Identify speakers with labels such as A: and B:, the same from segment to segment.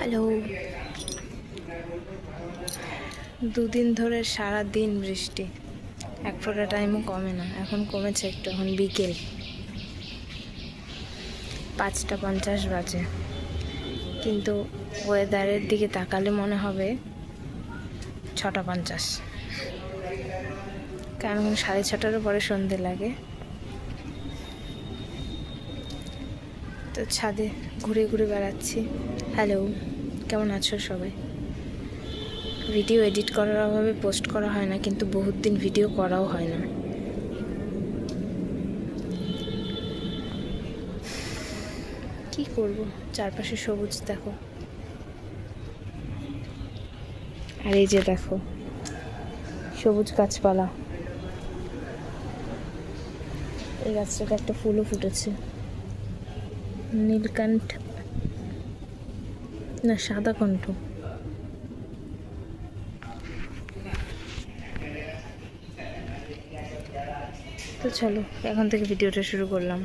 A: Hello. দুদিন ধরে সারা দিন বৃষ্টি, এক ফোঁটা টাইমও কমে না। এখন কমেছে একটু, এখন বিকেল 5:50 বাজে, কিন্তু ওয়েদারের দিকে তাকালে মনে হবে 6:50, কারণ 6:30টারও পরে সন্ধে লাগে। তো ছাদে ঘুরে ঘুরে বেড়াচ্ছি। হ্যালো, কেমন আছো সবাই? ভিডিও এডিট করার অভাবে পোস্ট করা হয় না, কিন্তু বহুত দিন ভিডিও করাও হয় না। কি করব, চারপাশে সবুজ দেখো, আর এই যে দেখো সবুজ গাছপালা। এই গাছটাতে একটা ফুলও ফুটেছে, নীলকণ্ঠ না সাদা কণ্ঠ। তো চলো এখন থেকে ভিডিওটা শুরু করলাম।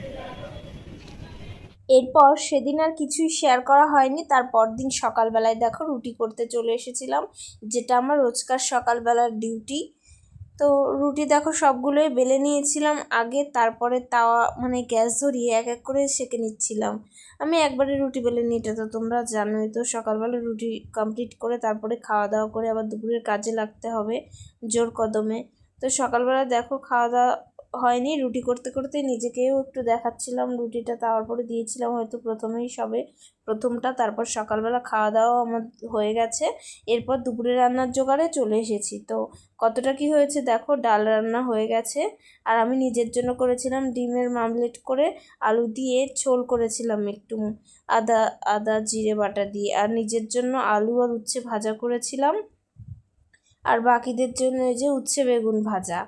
B: এরপর সেদিন আর কিছুই শেয়ার করা হয়নি। তারপর দিন সকালবেলায় দেখো রুটি করতে চলে এসেছিলাম, যেটা আমার রোজকার সকালবেলার ডিউটি। তো রুটি দেখো সবগুলোই বেলে নিয়েছিলাম আগে, তারপরে তাওয়া মানে গ্যাস ধরিয়ে এক এক করে সেঁকে নিচ্ছিলাম। আমি একবারে রুটি বেলে নিই, এটা তো তোমরা জানোই। তো সকালবেলা রুটি কমপ্লিট করে তারপরে খাওয়া দাওয়া করে আবার দুপুরের কাজে লাগতে হবে জোর কদমে। তো সকালবেলা দেখো খাওয়া দাওয়া হয়নি, রুটি করতে করতে নিজেকেও একটু দেখাচ্ছিলাম। রুটিটা তাওয়ার পরে দিয়েছিলাম হয়তো প্রথমটা। তারপর সকালবেলা খাওয়া দাওয়া আমার হয়ে গেছে। এরপর দুপুরে রান্নার জোগাড়ে চলে এসেছি। তো কতটা কি হয়েছে দেখো, ডাল রান্না হয়ে গেছে। আর আমি নিজের জন্য করেছিলাম ডিমের মামলেট করে, আলু দিয়ে ঝোল করেছিলাম একটু আদা আদা জিরে বাটা দিয়ে। আর নিজের জন্য আলু আর উচ্ছে ভাজা করেছিলাম, আর বাকিদের জন্য এই যে উচ্ছে বেগুন ভাজা।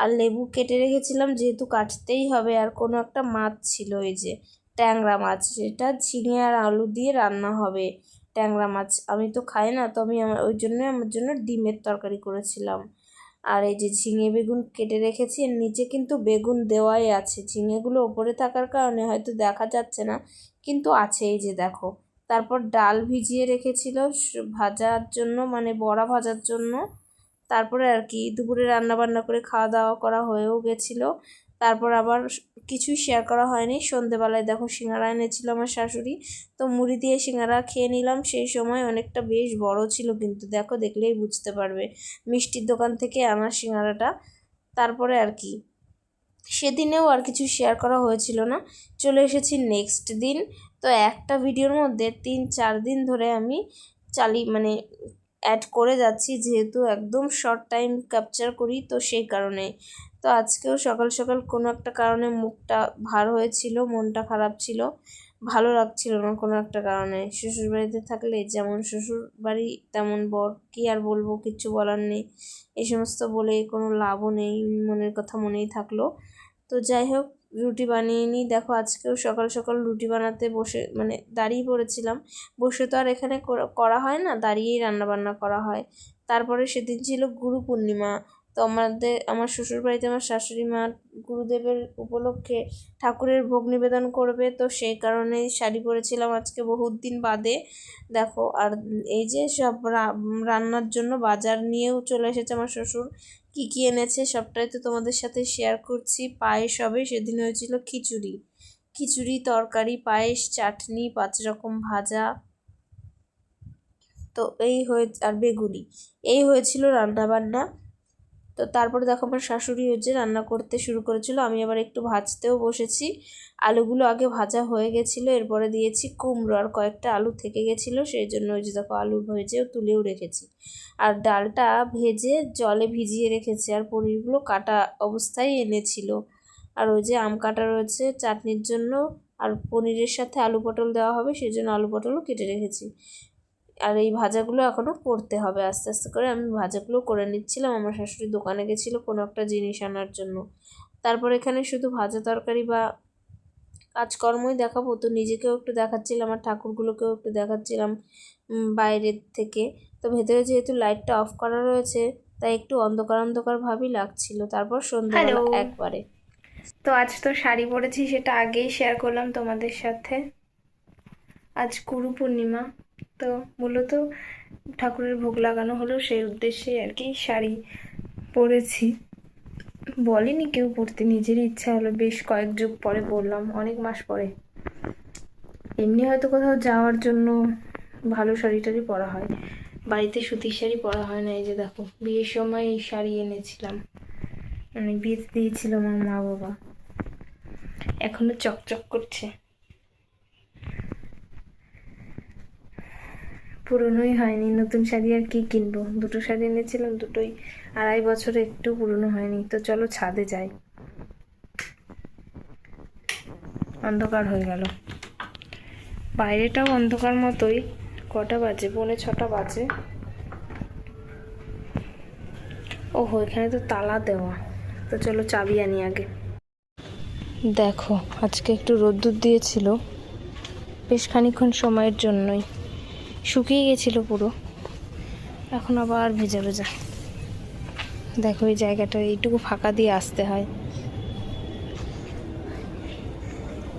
B: আর লেবু কেটে রেখেছিলাম, যেহেতু কাটতেই হবে। আর কোনো একটা মাছ ছিল, এই যে ট্যাংরা মাছ, সেটা ঝিঙে আর আলু দিয়ে রান্না হবে। ট্যাংরা মাছ আমি তো খাই না, তো আমি ওই জন্য আমার জন্য ডিমের তরকারি করেছিলাম। আর এই যে ঝিঙে বেগুন কেটে রেখেছি, এর নিচে কিন্তু বেগুন দেওয়াই আছে। ঝিঙেগুলো ওপরে থাকার কারণে হয়তো দেখা যাচ্ছে না, কিন্তু আছে, এই যে দেখো। তারপর ডাল ভিজিয়ে রেখেছিল ভাজার জন্য, মানে বড়া ভাজার জন্য। তারপরে আর কি দুপুরে রান্না বান্না করে খাওয়া দাওয়া করা হয়েও গেছিলো। তারপর আবার কিছুই শেয়ার করা হয়নি। সন্ধেবেলায় দেখো সিঙ্গারা এনেছিল আমার শাশুড়ি, তো মুড়ি দিয়ে সিঙ্গারা খেয়ে নিলাম। সেই সময় অনেকটা বেশ বড় ছিল, কিন্তু দেখো দেখলেই বুঝতে পারবে, মিষ্টির দোকান থেকে আনা সিঙ্গারাটা। তারপরে আর কি সেদিনেও আর কিছু শেয়ার করা হয়েছিল না। চলে এসেছি নেক্সট দিন। তো একটা ভিডিওর মধ্যে 3-4 দিন ধরে আমি মানে অ্যাড করে যাচ্ছি, যেহেতু একদম শর্ট টাইম ক্যাপচার করি, তো সেই কারণে। তো আজকেও সকাল সকাল কোনো একটা কারণে মুখটা ভার হয়েছিল, মনটা খারাপ ছিল, ভালো লাগছিল না কোনো একটা কারণে। শ্বশুরবাড়িতে থাকলে যেমন শ্বশুর বাড়ি তেমন বর, কী আর বলবো, কিচ্ছু বলার নেই। এই সমস্ত বলে কোনো লাভও নেই, মনের কথা মনেই থাকলো। তো যাই হোক, রুটি বানিয়ে নিই। দেখো আজকেও সকাল সকাল রুটি বানাতে বসে মানে দাঁড়িয়ে পড়েছিলাম। বসে তো আর এখানে করা হয় না, দাঁড়িয়েই রান্নাবান্না করা হয়। তারপরে সেদিন ছিল গুরু পূর্ণিমা। তো আমার শ্বশুরবাড়িতে আমার শাশুড়ি মা গুরুদেবের উপলক্ষে ঠাকুরের ভোগ নিবেদন করবে, তো সেই কারণেই শাড়ি পরেছিলাম আজকে বহুত দিন বাদে। দেখো, আর এই যে সব রান্নার জন্য বাজার নিয়েও চলে এসেছে আমার শ্বশুর। কী কী এনেছে সবটাই তো তোমাদের সাথে শেয়ার করছি। পায়েস হবে, সেদিন হয়েছিল খিচুড়ি তরকারি, পায়েস, চাটনি, 5 রকম ভাজা। তো আর বেগুনি, এই হয়েছিল রান্নাবান্না। তো তারপরে দেখো আমার শাশুড়ি হচ্ছে রান্না করতে শুরু করেছিল, আমি আবার একটু ভাজতেও বসেছি। আলুগুলো আগে ভাজা হয়ে গেছিলো, এরপরে দিয়েছি কুমড়ো, আর কয়েকটা আলু থেকে গেছিলো, সেই জন্য ওই যে দেখো আলু ভেজেও তুলেও রেখেছি। আর ডালটা ভেজে জলে ভিজিয়ে রেখেছি, আর পনিরগুলো কাটা অবস্থায় এনেছিল। আর ওই যে আম কাটা রয়েছে চাটনির জন্য, আর পনিরের সাথে আলু পটল দেওয়া হবে, সেই জন্য আলু পটলও কেটে রেখেছি। আর এই ভাজাগুলো এখনও করতে হবে, আস্তে আস্তে করে আমি ভাজাগুলো করে নিচ্ছিলাম। আমার শাশুড়ি দোকানে গেছিলো কোনো একটা জিনিস আনার জন্য। তারপর এখানে শুধু ভাজা তরকারি বা কাজকর্মই দেখাবো, তো নিজেকেও একটু দেখাচ্ছিলাম আর ঠাকুরগুলোকেও একটু দেখাচ্ছিলাম বাইরের থেকে। তো ভেতরে যেহেতু লাইটটা অফ করা রয়েছে, তাই একটু অন্ধকার অন্ধকার ভাবই লাগছিল। তারপর সন্ধ্যাবেলা একবারে।
A: তো আজ তো শাড়ি পরেছি, সেটা আগেই শেয়ার করলাম তোমাদের সাথে। আজ গুরু পূর্ণিমা, তো মূলত ঠাকুরের ভোগ লাগানো হলো, সেই উদ্দেশ্যে আর কি শাড়ি পরেছি। বলেনি কেউ পরতে, নিজেরই ইচ্ছা হলো, বেশ কয়েক যুগ পরে পরলাম, অনেক মাস পরে। এমনি হয়তো কোথাও যাওয়ার জন্য ভালো শাড়ি টাড়ি পরা হয়, বাড়িতে সুতির শাড়ি পরা হয় না। এই যে দেখো, বিয়ের সময় এই শাড়ি এনেছিলাম, মানে বিয়েতে দিয়েছিল আমার মা বাবা, এখনো চকচক করছে, পুরনোই হয়নি। নতুন শাড়ি আর কি কিনবো, দুটো শাড়ি এনেছিলাম, দুটোই 2.5 বছরে একটু পুরনো হয়নি। তো চলো ছাদে যাই, অন্ধকার হয়ে গেল, বাইরেটাও অন্ধকার মতোই। কটা বাজে? 5:45 বাজে। ওহো, এখানে তো তালা দেওয়া। তো চলো চাবি আনি আগে। দেখো, আজকে একটু রোদ্দুর দিয়েছিল, বেশ খানিকক্ষণ সময়ের জন্যই, শুকিয়ে গেছিল পুরো, এখন আবার ভেজা ভেজা। দেখো এই জায়গাটা এইটুকু ফাঁকা দিয়ে আসতে হয়।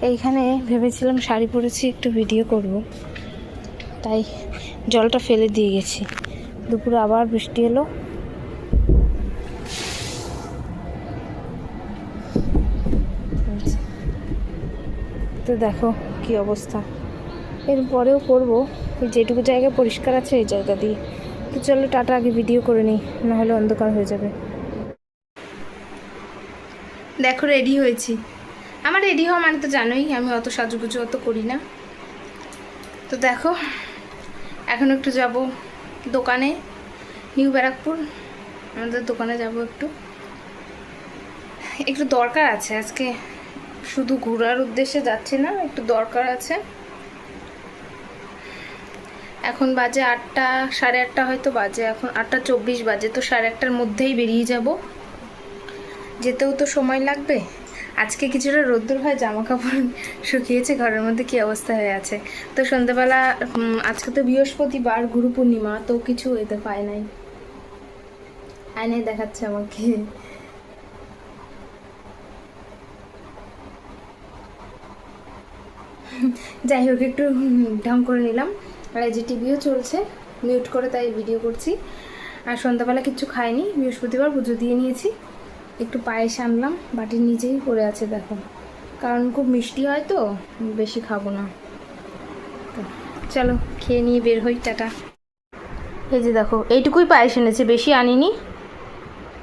A: এইখানে ভেবেছিলাম শাড়ি পরেছি একটু ভিডিও করব, তাই জলটা ফেলে দিয়ে গেছি। দুপুরে আবার বৃষ্টি এলো, তো দেখো কি অবস্থা। এরপরেও করবো, যেটুকু জায়গা পরিষ্কার আছে এই জায়গা দিয়ে। তো চলো টাটা, আগে ভিডিও করে নিই, নাহলে অন্ধকার হয়ে যাবে। দেখো রেডি হয়েছি। আমার রেডি হওয়া মানে তো জানোই, আমি অত সাজুগুজু অত করি না। তো দেখো, এখন একটু যাব দোকানে, নিউ ব্যারাকপুর আমাদের দোকানে যাব, একটু দরকার আছে আজকে, শুধু ঘোরার উদ্দেশ্যে যাচ্ছি না, একটু দরকার আছে। এখন বাজে 8টা, 8:30 হয়তো বাজে, এখন 8:24 বাজে, তো 1:30টার মধ্যেই বেরিয়ে যাব। যেতেও তো সময় লাগবে। আজকে কিছুটা রোদ্দুর হয়, জামা কাপড় শুকিয়েছে, ঘরের মধ্যে কি অবস্থা হয়ে আছে। তো সন্ধ্যাবেলা, আজকে তো বৃহস্পতিবার, গুরু পূর্ণিমা, তো কিছু এতে পায় নাই, আয়নায় দেখাচ্ছে আমাকে। যাই হোক, একটু ঢং করে নিলাম। আর এই যে টিভিও চলছে মিউট করে, তাই ভিডিও করছি। আর সন্ধ্যাবেলা কিছু খাইনি, বৃহস্পতিবার পুজো দিয়ে নিয়েছি। একটু পায়েস আনলাম, বাটির নিচেই পড়ে আছে দেখো, কারণ খুব মিষ্টি হয় তো, বেশি খাবো না। তো চলো খেয়ে নিয়ে বের হই, টাটা। এই যে দেখো, এইটুকুই পায়েস এনেছে, বেশি আনিনি,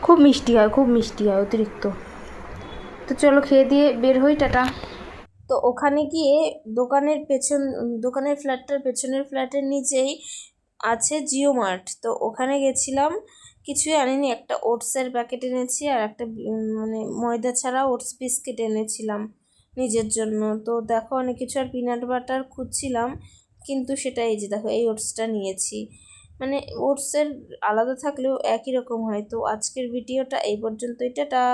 A: খুব মিষ্টি হয়, খুব মিষ্টি হয় অতিরিক্ত। তো চলো খেয়ে দিয়ে বের হই, টাটা।
B: তো ওখানে গিয়ে দোকানের ফ্ল্যাটটার পেছনের ফ্ল্যাটের নিচেই আছে জিও মার্ট, তো ওখানে গেছিলাম, কিছুই আনিনি, একটা ওটসের প্যাকেট এনেছি আর একটা মানে ময়দা ছাড়া ওটস বিস্কিট এনেছিলাম নিজের জন্য। তো দেখো অনেক কিছু, আর পিনাট বাটার খুঁজছিলাম, কিন্তু সেটা এই যে দেখো, এই ওটসটা নিয়েছি। মানে ওটসের আলাদা থাকলেও একই রকম হয়। তো আজকের ভিডিওটা এই পর্যন্তই, টাটা।